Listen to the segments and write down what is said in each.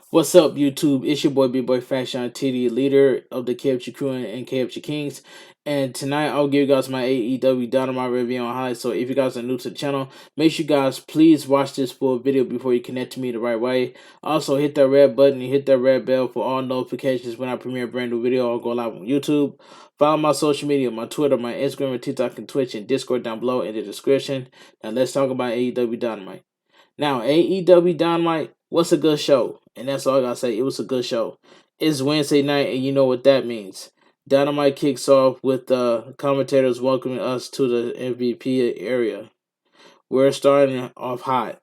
What's up, YouTube? It's your boy, bigboyfactsjonnytv, leader of the KFG crew and KFG Kings. And tonight, I'll give you guys my AEW Dynamite review on highlights. So if you guys are new to the channel, make sure you guys please watch this full video before you connect to me the right way. Also, hit that red button and hit that red bell for all notifications when I premiere a brand new video or go live on YouTube. Follow my social media, my Twitter, my Instagram, and TikTok, and Twitch, and Discord down below in the description. Now, let's talk about AEW Dynamite. Now, AEW Dynamite was a good show, and that's all I gotta say. It was a good show. It's Wednesday night, and you know what that means. Dynamite kicks off with the commentators welcoming us to the MVP area. We're starting off hot.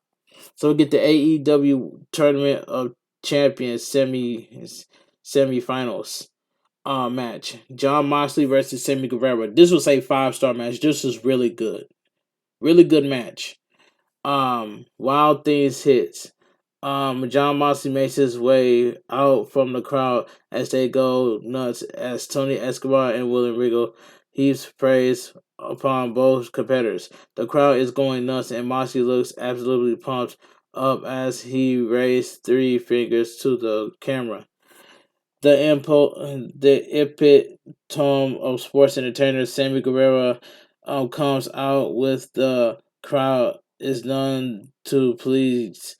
So we get the AEW Tournament of Champions semifinals match. John Moxley versus Sammy Guevara. This was a 5-star match. This was really good. Really good match. Wild Things hits. John Moxley makes his way out from the crowd as they go nuts as Tony Escobar and William Regal heaps praise upon both competitors. The crowd is going nuts and Moxley looks absolutely pumped up as he raised 3 fingers to the camera. The epitome of sports entertainer Sammy Guevara comes out with the crowd is none to please.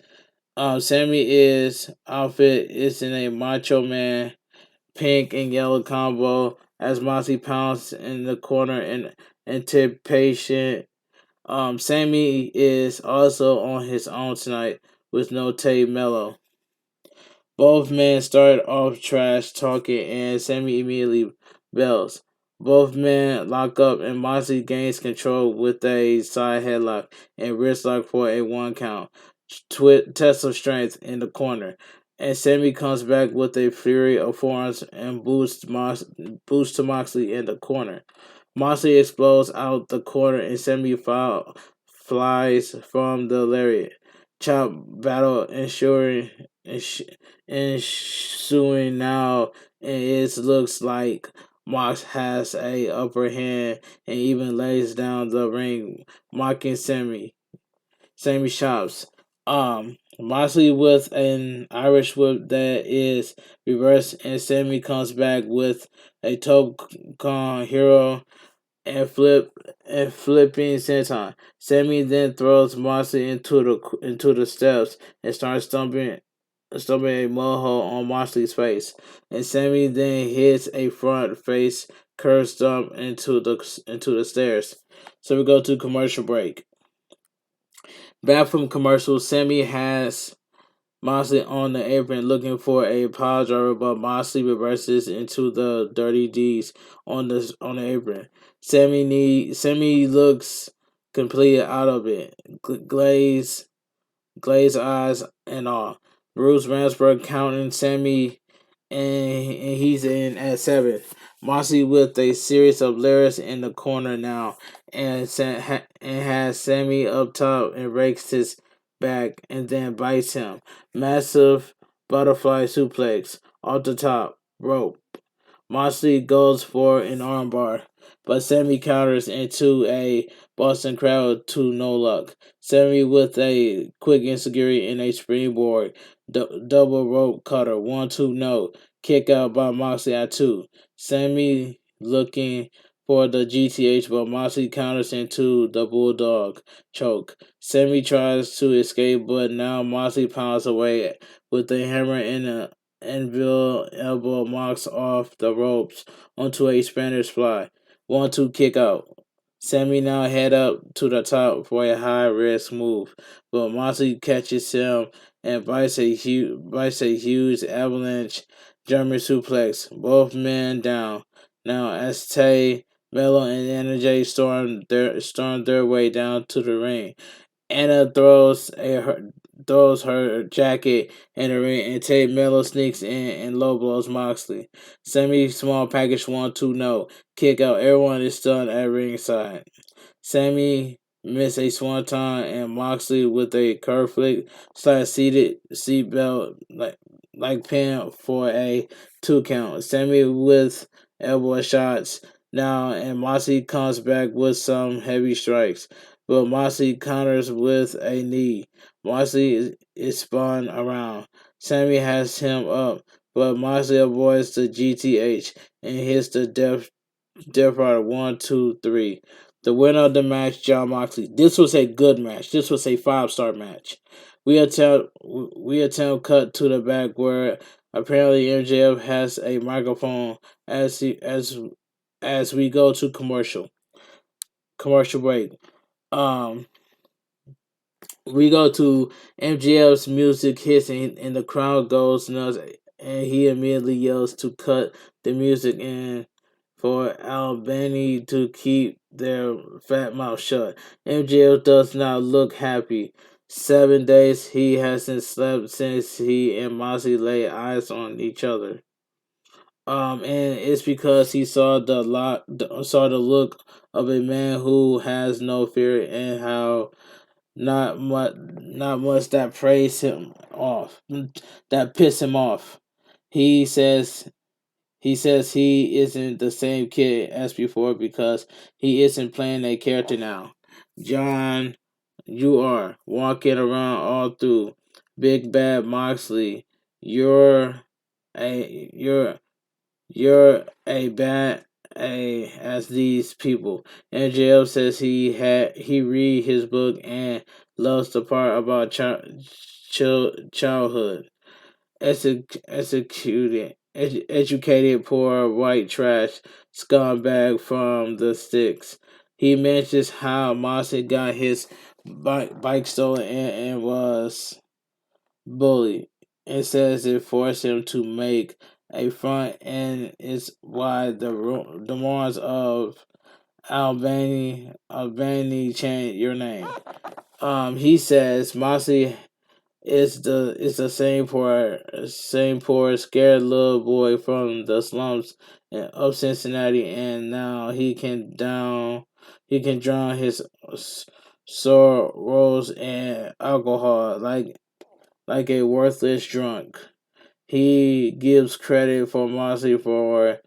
Sammy outfit is in a Macho Man pink and yellow combo as Moxley pounds in the corner in anticipation. Sammy is also on his own tonight with no Tay Mello. Both men start off trash talking and Sammy immediately bells. Both men lock up and Moxley gains control with a side headlock and wrist lock for a 1 count. Test of strength in the corner. And Sammy comes back with a flurry of forearms and boosts to Moxley in the corner. Moxley explodes out the corner and Sammy flies from the lariat. Chop battle ensuing now, and it looks like Mox has a upper hand and even lays down the ring, mocking Sammy. Sammy chops. Moxley with an Irish whip that is reversed, and Sammy comes back with a top con hero and flipping senton. Sammy then throws Moxley into the steps and starts stomping a mud hole on Moxley's face. And Sammy then hits a front face curve stomp into the stairs. So we go to commercial break. Back from commercial, Sammy has Moxley on the apron looking for a pile driver, but Moxley reverses into the dirty deeds on the apron. Sammy looks completely out of it, glazed eyes and all. Bruce Ramsberg counting Sammy, and he's in at 7. Moxley with a series of lyrics in the corner now, and has Sammy up top and rakes his back and then bites him. Massive butterfly suplex off the top rope. Moxley goes for an armbar, but Sammy counters into a Boston Crab to no luck. Sammy with a quick insecurity in a springboard, double rope cutter, 1-2 no, kick out by Moxley at 2. Sammy looking for the GTH, but Moxley counters into the Bulldog choke. Sammy tries to escape, but now Moxley pounds away with a hammer and a Anvil elbow Mox off the ropes onto a Spanish fly. 1-2 kick out. Sammy now head up to the top for a high risk move, but Moxley catches him and bites a huge avalanche German suplex. Both men down. Now as Tay, Mello, and Anna Jay storm their way down to the ring. Anna throws her jacket in the ring, and Tate Mello sneaks in and low blows Moxley. Sammy small package 1-2 no. Kick out. Everyone is stunned at ringside. Sammy missed a swanton and Moxley with a curve flick slash seatbelt like pin for a 2 count. Sammy with elbow shots now, and Moxley comes back with some heavy strikes, but Moxley counters with a knee. Moxley is spun around. Sammy has him up, but Moxley avoids the GTH and hits the Death Rider 1, 2, 3. The winner of the match, John Moxley. This was a good match. This was a 5-star match. We attempt cut to the back where apparently MJF has a microphone as we go to commercial break. Um, we go to MJF's music hits and the crowd goes nuts, and he immediately yells to cut the music and for Albany to keep their fat mouth shut. MJF does not look happy. 7 days he hasn't slept since he and Moxley laid eyes on each other. And it's because he saw the look of a man who has no fear and how not much that praise him off, that piss him off. He says he isn't the same kid as before because he isn't playing a character now. John, you are walking around all through Big Bad Moxley. You're you're a bad a as these people. And JL says he read his book and loves the part about childhood. Educated poor white trash scumbag from the sticks. He mentions how Mossy got his bike stolen and was bullied. It says it forced him to make a front, and it's why the morons of Albany changed your name. He says Mossy is the same poor scared little boy from the slums of Cincinnati, and now he can drown his sorrows in alcohol like a worthless drunk. He gives credit for Moxley for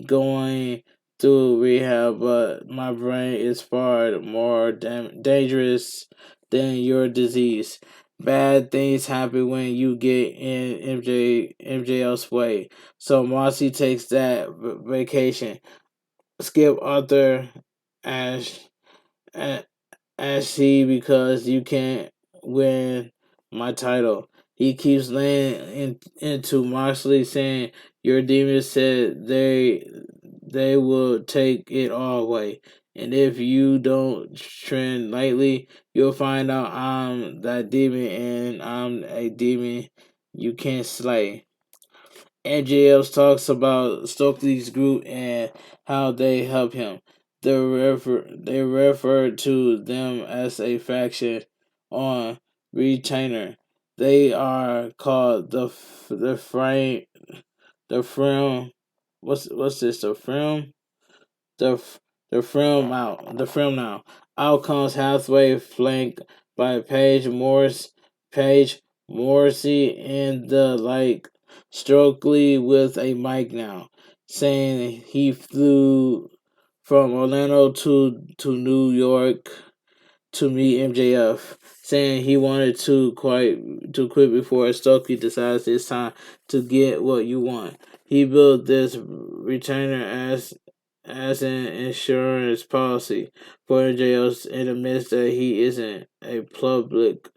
going through rehab, but my brain is far more dangerous than your disease. Bad things happen when you get in MJL's way. So Moxley takes that vacation. Skip Arthur as he because you can't win my title. He keeps laying into Moxley saying your demons said they will take it all away. And if you don't trend lightly, you'll find out I'm that demon and I'm a demon you can't slay. NGL talks about Stokely's group and how they help him. They refer to them as a faction on Retainer. They are called the Frame. What's this? The Frame the the film now. Out comes halfway flanked by Paige Morrissey and the like Stokely with a mic now, saying he flew from Orlando to New York to meet MJF, saying he wanted to quit before Stokely decides it's time to get what you want. He built this retainer as an insurance policy for MJF and admits that he isn't a public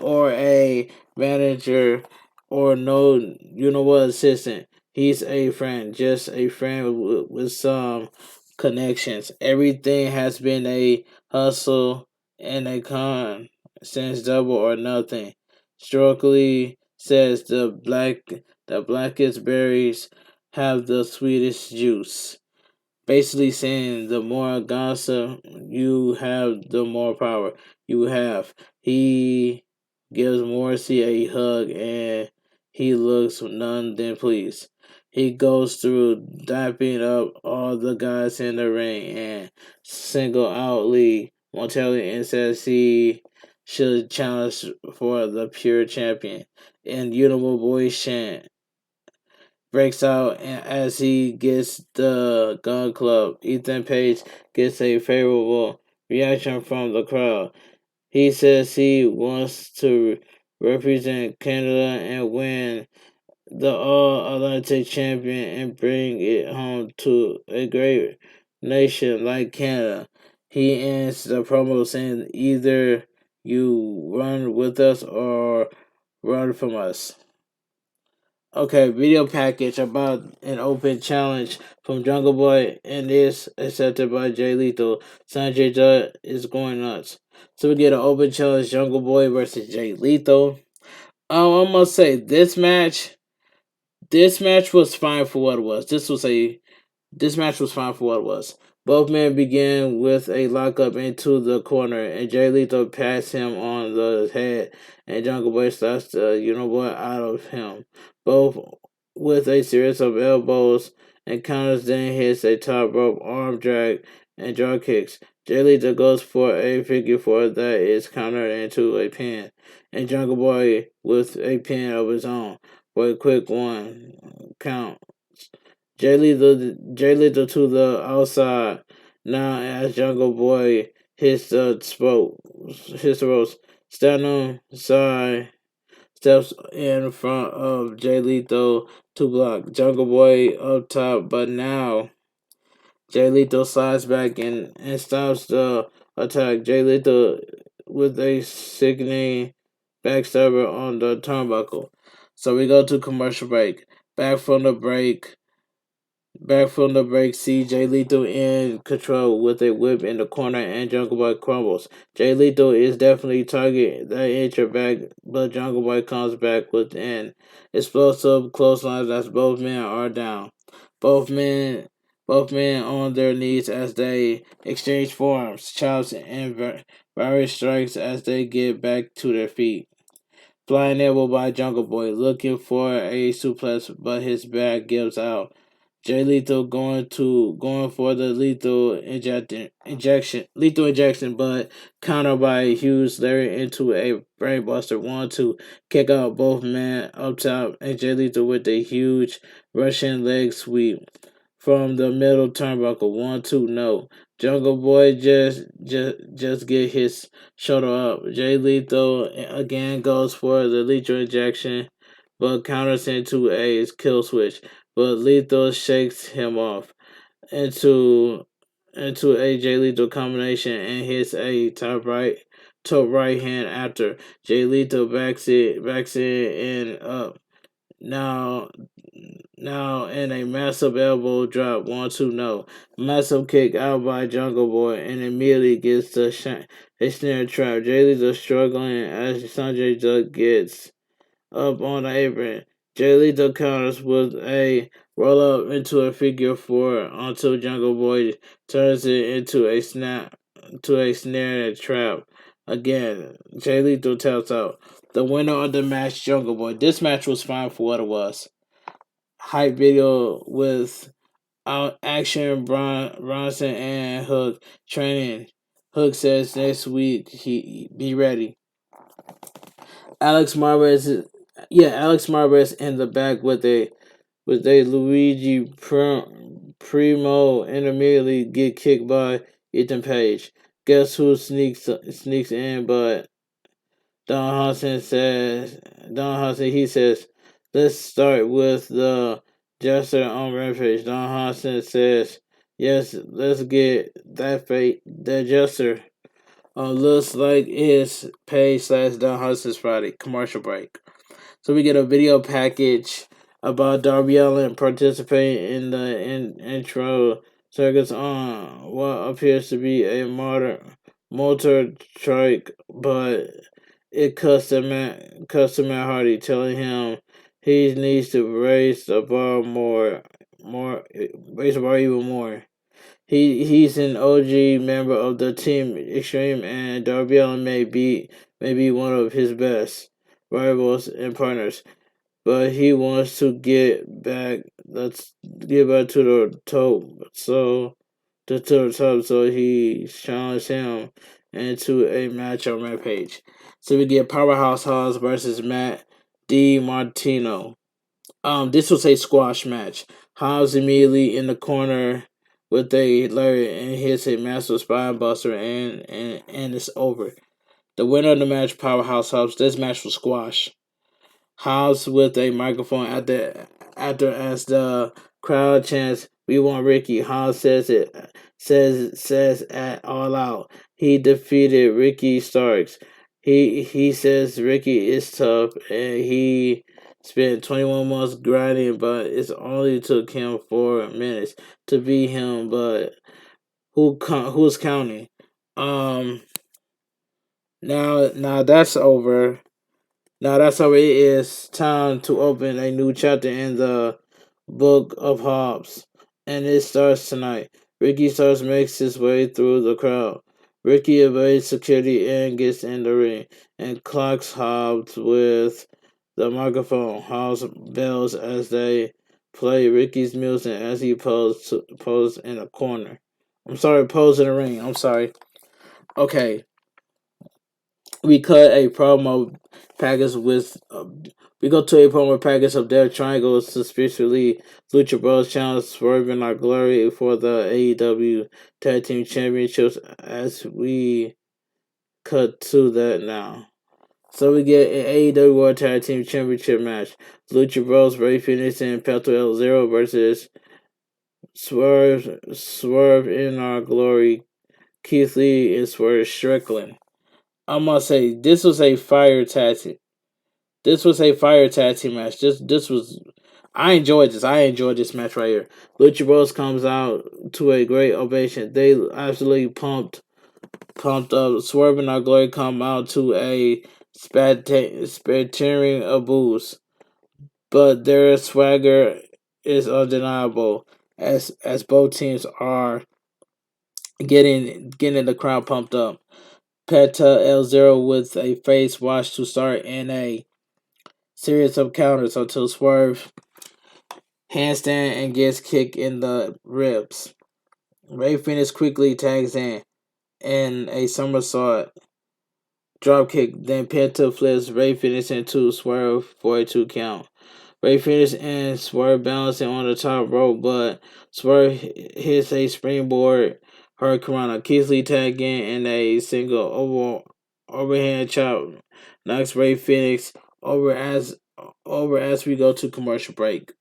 or a manager or no what assistant. He's a friend, just a friend with some connections. Everything has been a hustle and a con since Double or Nothing. Stokely says the blackest berries have the sweetest juice. Basically saying the more gossip you have, the more power you have. He gives Morrissey a hug and he looks none than pleased. He goes through dapping up all the guys in the ring and single out Lee Montelli and says he should challenge for the pure champion. And Unable Boys chant breaks out as he gets the gun club. Ethan Page gets a favorable reaction from the crowd. He says he wants to represent Canada and win the All Atlantic champion and bring it home to a great nation like Canada. He ends the promo saying, either you run with us or run from us. Okay, video package about an open challenge from Jungle Boy and is accepted by Jay Lethal. Sanjay Dutt is going nuts. So we get an open challenge Jungle Boy versus Jay Lethal. I must say this match was fine for what it was. This match was fine for what it was. Both men began with a lockup into the corner, and Jay Lethal passed him on the head, and Jungle Boy starts the what out of him. Both with a series of elbows and counters, then hits a top rope arm drag and draw kicks. Jay Lethal goes for a figure four that is countered into a pin, and Jungle Boy with a pin of his own for a quick one count. Jay Lethal to the outside. Now as Jungle Boy hits the ropes. Stand side steps in front of Jay Lethal to block. Jungle Boy up top, but now Jay Lethal slides back and stops the attack. Jay Lethal with a sickening backstabber on the turnbuckle. So we go to commercial break. Back from the break, CJ Lethal in control with a whip in the corner and Jungle Boy crumbles. Jay Lethal is definitely target that injured back, but Jungle Boy comes back with an explosive clothesline as both men are down. Both men both men on their knees as they exchange forearms, chops, and various strikes as they get back to their feet. Flying elbow by Jungle Boy, looking for a suplex, but his back gives out. Jay Lethal going for the lethal injection, but countered by a huge Larry into a brainbuster. Want to kick out both men up top, and Jay Lethal with a huge Russian leg sweep from the middle turnbuckle. 1-2, no. Jungle Boy just get his shoulder up. Jay Lethal again goes for the lethal injection, but counters into a kill switch. But Lethal shakes him off into a Jay Lethal combination and hits a top right hand after. Jay Lethal backs it and up. Now in a massive elbow drop, 1-2, no. Massive kick out by Jungle Boy and immediately gets a snare trap. Jay Lethal struggling as Sanjay Dutt gets up on the apron. Jay Lethal counters with a roll up into a figure four until Jungle Boy turns it into a snare trap. Again, Jay Lethal taps out. The winner of the match, Jungle Boy. This match was fine for what it was. Hype video with Action Bronson and Hook training. Hook says next week he be ready. Alex Marvez, Alex Marvez in the back with a Luigi Primo and immediately get kicked by Ethan Page. Guess who sneaks in? But Don Hudson he says, let's start with the Jester on Rampage. Don Hudson says, yes, let's get that Jester. Looks like it's Page / Don Hudson's Friday commercial break. So we get a video package about Darby Allin participating in the intro circus on what appears to be a motor trike, but it cuts to Matt Hardy, telling him he needs to raise the bar raise the bar even more. He's an OG member of the Team Extreme, and Darby Allin may be one of his best rivals and partners, but he wants to get back. Let's get back to the top. To the top, so he challenged him into a match on Rampage. So we get Powerhouse Hobbs versus Matt DiMartino. This was a squash match. Hobbs immediately in the corner with a lariat and hits a massive spine buster and it's over. The winner of the match, Powerhouse Hobbs. This match was squash. Hobbs with a microphone after as the crowd chants, "We want Ricky." Hobbs says at All Out he defeated Ricky Starks. He says Ricky is tough and he spent 21 months grinding, but it's only took him 4 minutes to beat him. But who's counting? Um, now that's over. Now that's how it is time to open a new chapter in the book of Hobbs. And it starts tonight. Ricky starts makes his way through the crowd. Ricky evades security and gets in the ring and clocks Hobbs with the microphone. Hobbs bells as they play Ricky's music as he pose in a corner. I'm sorry, pose in the ring. I'm sorry. Okay, we cut a promo package with we go to a promo package of their triangles suspiciously Lucha Bros challenge swerving our glory for the AEW Tag Team Championships as we cut to that now. So we get an AEW World Tag Team Championship match. Lucha Bros, Ray Phoenix and Pelto El Zero versus Swerve in Our Glory, Keith Lee and Swerve Strickland. I must say this was a fire tag team. This was a fire tag team match. This was I enjoyed this. I enjoyed this match right here. Lucha Bros comes out to a great ovation. They absolutely pumped up. Swerve and Our Glory come out to a spattering of booze, but their swagger is undeniable as both teams are getting the crowd pumped up. Penta El Zero with a face wash to start and a series of counters until Swerve handstand and gets kicked in the ribs. Ray Phoenix quickly tags in a somersault dropkick, then Penta flips Ray Phoenix into Swerve for a 2 count. Ray Phoenix and Swerve balancing on the top rope, but Swerve hits a springboard Hurricanrana. Keith Lee tag in a single overhand chop knocks Ray Phoenix over as we go to commercial break.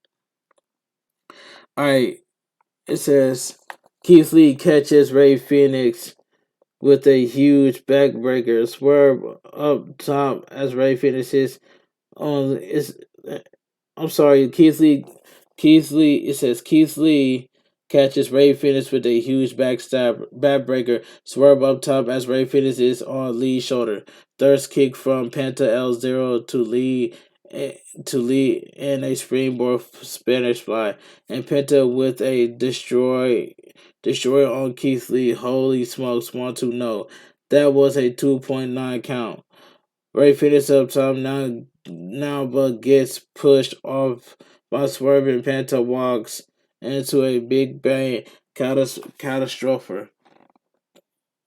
Alright, it says Keith Lee catches Ray Phoenix with a huge backbreaker. Swerve up top as Ray Phoenix hits on is I'm sorry, Keith Lee it says Keith Lee catches Ray Phoenix with a huge backbreaker. Swerve up top as Ray Phoenix is on Lee's shoulder. Thirst kick from Penta El Zero to Lee in a springboard Spanish fly. And Penta with a destroy on Keith Lee. Holy smokes, 1-2 no. That was a 2.9 count. Ray Phoenix up top now but gets pushed off by Swerve and Penta walks into a big bang catastrophe.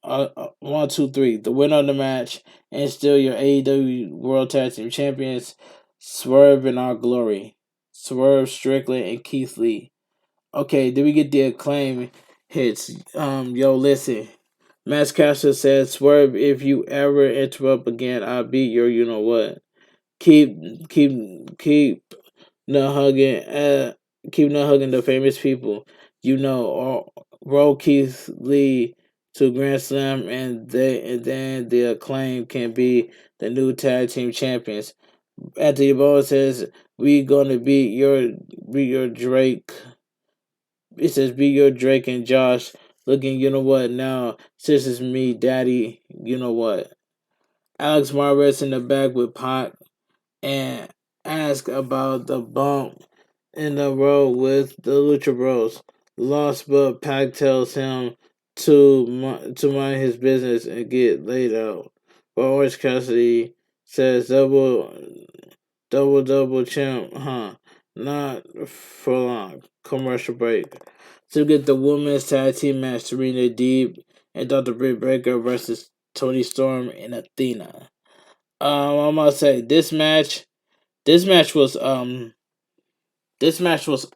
1, 2, 3. The winner of the match and still your AEW World Tag Team Champions, Swerve in Our Glory. Swerve Strickland and Keith Lee. Okay, did we get the acclaim hits? Yo, listen. Max Caster says, Swerve, if you ever interrupt again, I'll beat your you know what. Keep not hugging keep not hugging the famous people. You know, or roll Keith Lee to Grand Slam and then the acclaim can be the new tag team champions. Anthony Bowen says, we gonna beat your Drake. It says be your Drake and Josh looking, you know what now. Since it's me, Daddy, you know what. Alex Marvet's in the back with Pac and ask about the bump in the road with the Lucha Bros. Lost, but Pac tells him to mind his business and get laid out. But Orange Cassidy says double champ, huh? Not for long. Commercial break. To get the women's tag team match, Serena Deeb and Dr. Britt Baker versus Tony Storm and Athena. I must say this match was this match was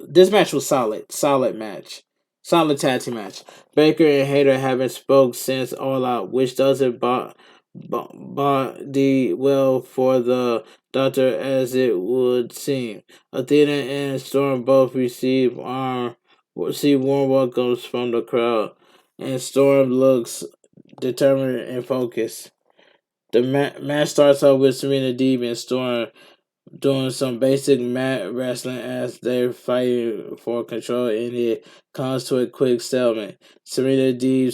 this match was solid match. Solid tag team match. Baker and Hayter haven't spoke since All Out, which doesn't body well for the Doctor as it would seem. Athena and Storm both receive warm welcomes from the crowd, and Storm looks determined and focused. The match starts off with Serena Deeb and Storm doing some basic mat wrestling as they're fighting for control, and it comes to a quick stalemate. Serena Deeb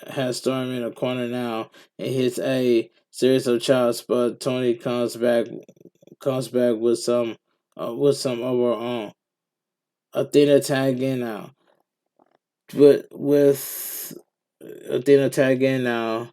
has Storm in a corner now and hits a series of chops, but Tony comes back with some of her own. Athena tagging now. With Athena tagging now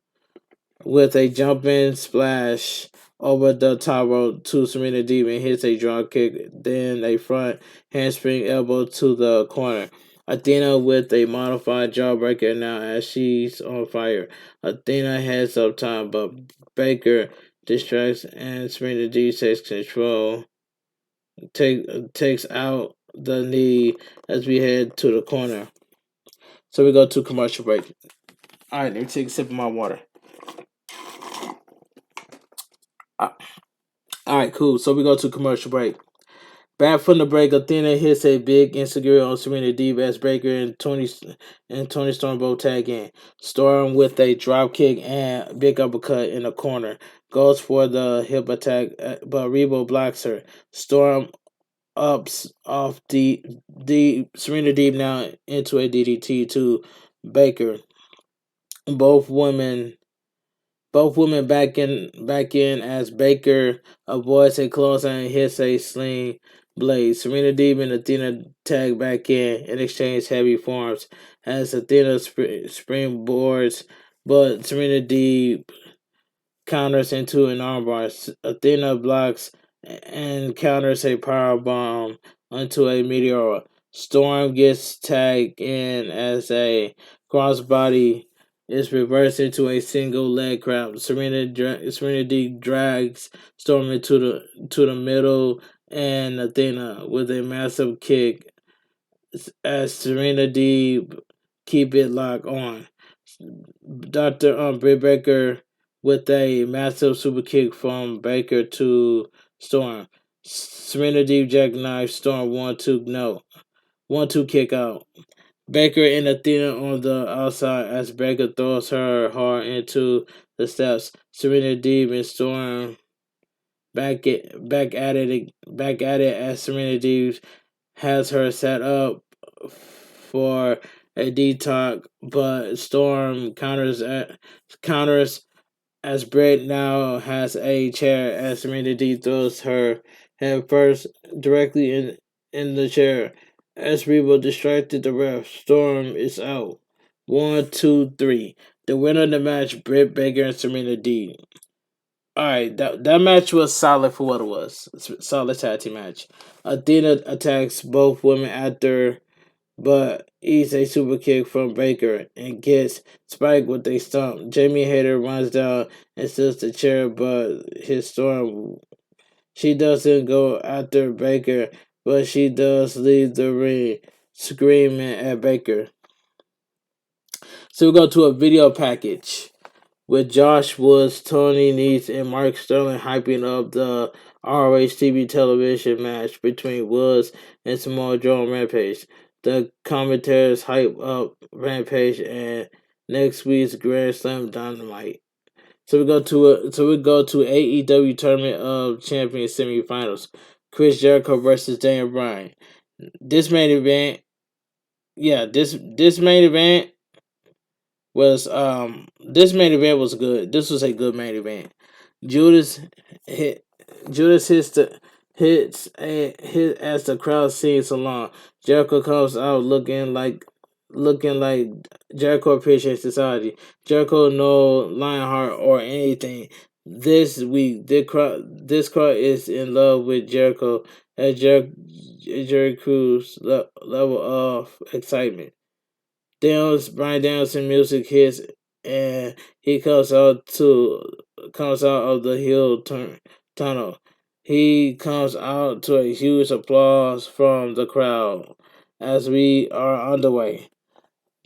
with a jumping splash over the top rope to Serena Deeb and hits a drop kick, then a front handspring elbow to the corner. Athena with a modified jawbreaker now as she's on fire. Athena heads up top, but Baker distracts and Serena Deeb takes control, takes out the knee as we head to the corner. So we go to commercial break. All right, let me take a sip of my water. All right, cool. So we go to commercial break. Back from the break, Athena hits a big insecure on Serena Deeb as Baker and Tony Storm both tag in. Storm with a drop kick and big uppercut in the corner goes for the hip attack, but Rebo blocks her. Storm ups off the Serena Deeb now into a DDT to Baker. Both women back in as Baker avoids a close and hits a sling blade. Serena Deeb and Athena tag back in and exchange heavy forms as Athena springboards, but Serena Deeb counters into an armbar. Athena blocks and counters a power bomb onto a meteor. Storm gets tagged in as a crossbody is reversed into a single leg crab. Serena D drags Storm into the middle and Athena with a massive kick as Serena D keep it locked on. Dr. Britt Baker with a massive super kick from Baker to Storm. Serena Deep jackknife Storm 1-2 no. 1-2 kick out. Baker and Athena on the outside as Baker throws her hard into the steps. Serena Deep and Storm back at it as Serena Deep has her set up for a detox, but Storm counters as Britt now has a chair as Serena D throws her head first directly in the chair. As Rebo distracted the ref, Storm is out. 1, 2, 3. The winner of the match, Britt Baker and Serena D. Alright, that match was solid for what it was. Solid tag team match. Athena attacks both women after but eats a super kick from Baker and gets spiked with a stump. Jamie Hayter runs down and steals the chair, but his Storm. She doesn't go after Baker, but she does leave the ring, screaming at Baker. So we go to a video package with Josh Woods, Tony Nese, and Mark Sterling hyping up the ROH TV television match between Woods and Samoa Joe on Rampage. The commentators hype up Rampage and next week's Grand Slam Dynamite. So we go to AEW Tournament of Champions semifinals. Chris Jericho versus Daniel Bryan. This main event, this main event was good. This was a good main event. Judas hit Judas hit as the crowd sings along. Jericho comes out looking like Jericho appreciates society. Jericho no Lionheart or anything. This week this crowd is in love with Jericho at Jericho's level of excitement. Bryan Danielson music hits and he comes out of the tunnel. He comes out to a huge applause from the crowd. as we are underway.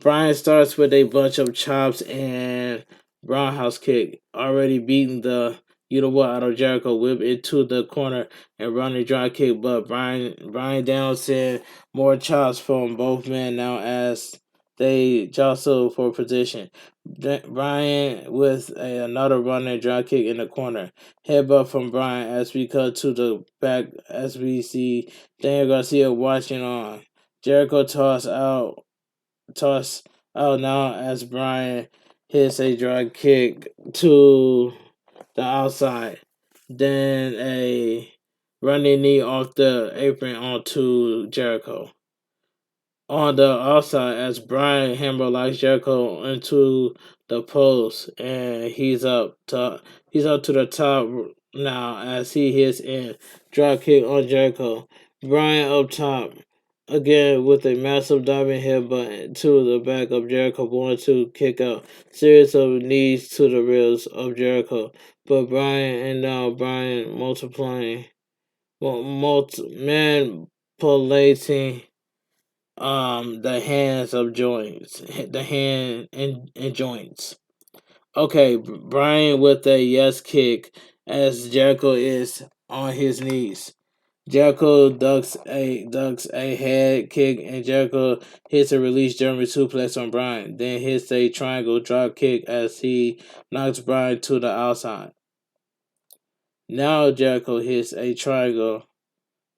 Bryan starts with a bunch of chops and roundhouse kick, already beating the you know what out of Jericho, whip it to the corner and running dry kick, but Bryan Danielson more chops from both men now as they jostle for position. Bryan with another running dry kick in the corner. Headbutt from Bryan as we cut to the back as we see Daniel Garcia watching on. Jericho toss out now as Bryan hits a drag kick to the outside. Then a running knee off the apron onto Jericho. On the outside, as Bryan hammerlocks Jericho into the post, and he's up to the top now as he hits in drop kick on Jericho. Bryan up top again with a massive diving headbutt to the back of Jericho, going to kick out. Series of knees to the ribs of Jericho, but Bryan multiplying, manipulating the hands of joints, the hand and joints. Okay, Bryan with a yes kick as Jericho is on his knees. Jericho ducks a head kick and Jericho hits a release German suplex on Bryan, then hits a triangle drop kick as he knocks Bryan to the outside. Now Jericho hits a triangle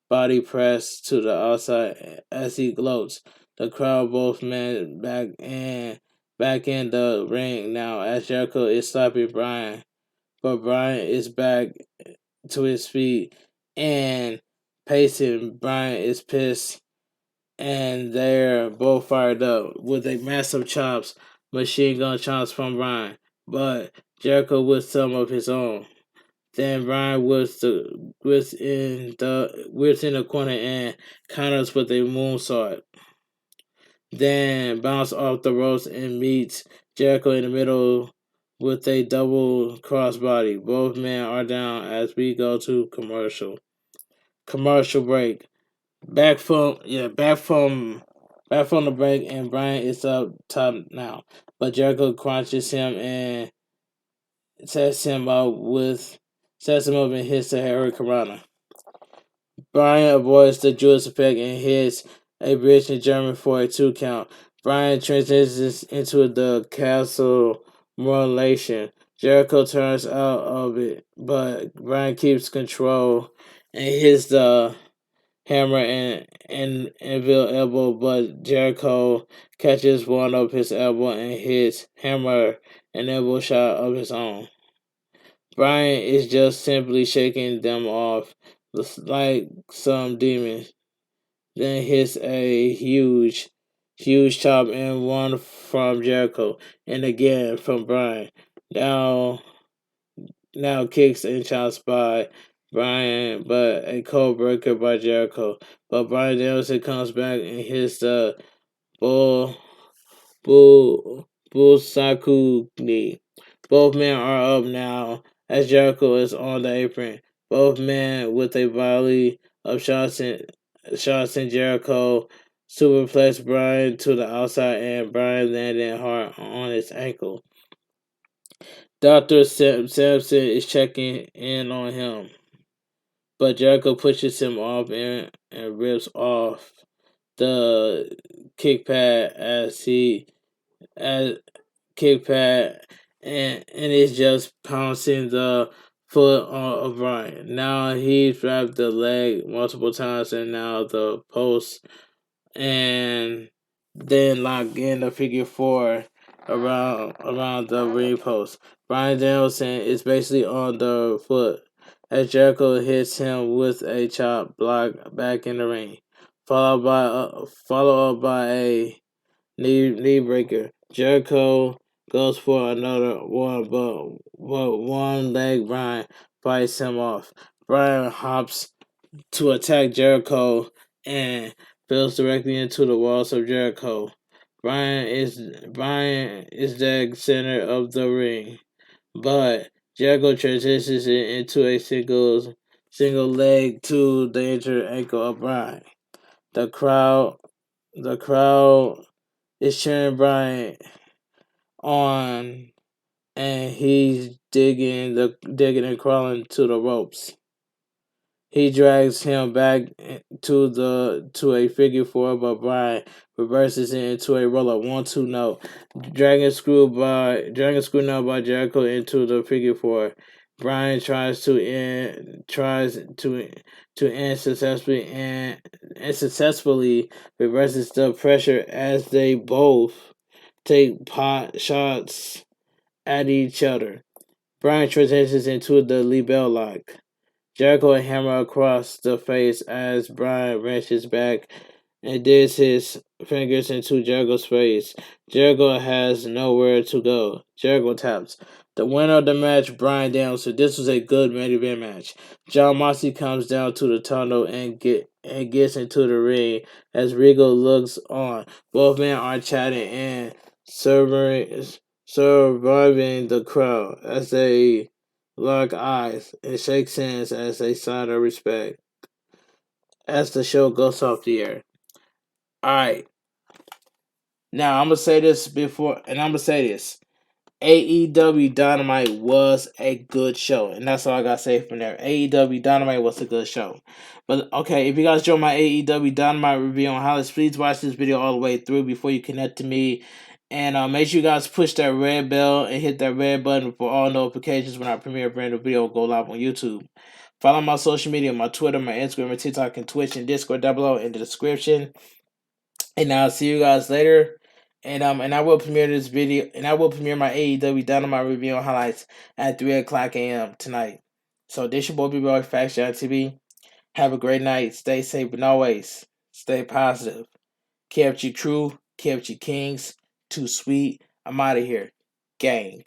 body press to the outside as he gloats. The crowd both men back in the ring now as Jericho is stopping Bryan. But Bryan is back to his feet and pacing. Bryan is pissed and they're both fired up with a massive chops, machine gun chops from Bryan. But Jericho with some of his own. Then Bryan whips in the corner and counters with a moonsault. Then bounce off the ropes and meets Jericho in the middle with a double crossbody. Both men are down as we go to commercial. Commercial break. Back from the break, and Bryan is up top now. But Jericho crunches him and sets him up and hits the Hurricane. Bryan avoids the Judas effect and hits a bridge in German for a 2 count. Bryan transitions into the castle mutilation. Jericho turns out of it, but Bryan keeps control and hits the hammer and anvil elbow, but Jericho catches one of his elbow and hits hammer and elbow shot of his own. Bryan is just simply shaking them off like some demons. Then hits a huge chop and one from Jericho, and again from Bryan. Now, now kicks and chops by Bryan, but a cold breaker by Jericho. But Bryan Danielson comes back and hits the bull Busaku knee. Both men are up now as Jericho is on the apron. Both men with a volley of shots in Jericho superplex Bryan to the outside and Bryan landing hard on his ankle. Dr. Sampson is checking in on him, but Jericho pushes him off and rips off the kick pad as kick pad and is just pouncing the foot of Bryan. Now he's wrapped the leg multiple times and now the post and then lock in the figure four around the ring post. Bryan Danielson is basically on the foot as Jericho hits him with a chop block back in the ring, followed up by a knee breaker. Jericho goes for another one, but one leg Bryan fights him off. Bryan hops to attack Jericho and falls directly into the walls of Jericho. Bryan is the center of the ring, but Jericho transitions it into a single leg to the injured ankle of Bryan. The crowd The crowd is cheering Bryan on, and he's digging and crawling to the ropes. He drags him back to a figure four, but Bryan reverses it into a roll up 1-2 no. Dragon screw now by Jericho into the figure four. Bryan tries to end successfully reverses the pressure as they both take pot shots at each other. Bryan transitions into the Lebel lock. Jericho hammer across the face as Bryan wrenches back and digs his fingers into Jericho's face. Jericho has nowhere to go. Jericho taps. The winner of the match, Bryan Danielson. This was a good main event match. John Moxley comes down to the tunnel and gets into the ring as Regal looks on. Both men are chatting and surviving the crowd as they lock eyes and shake hands as a sign of respect as the show goes off the air. Alright. Now I'm gonna say this before and I'm gonna say this. AEW Dynamite was a good show, and that's all I gotta say from there. AEW Dynamite was a good show. But okay, if you guys join my AEW Dynamite review on highlights, please watch this video all the way through before you connect to me. And make sure you guys push that red bell and hit that red button for all notifications when I premiere a brand new video go live on YouTube. Follow my social media, my Twitter, my Instagram, my TikTok, and Twitch, and Discord down below in the description. And I'll see you guys later. And I will premiere this video, and I will premiere my AEW Dynamite review on highlights at 3:00 a.m. tonight. So this your boy bigboyfactsjonnytv. Have a great night. Stay safe and always stay positive. Kept you true, kept you kings. Too sweet. I'm out of here. Gang.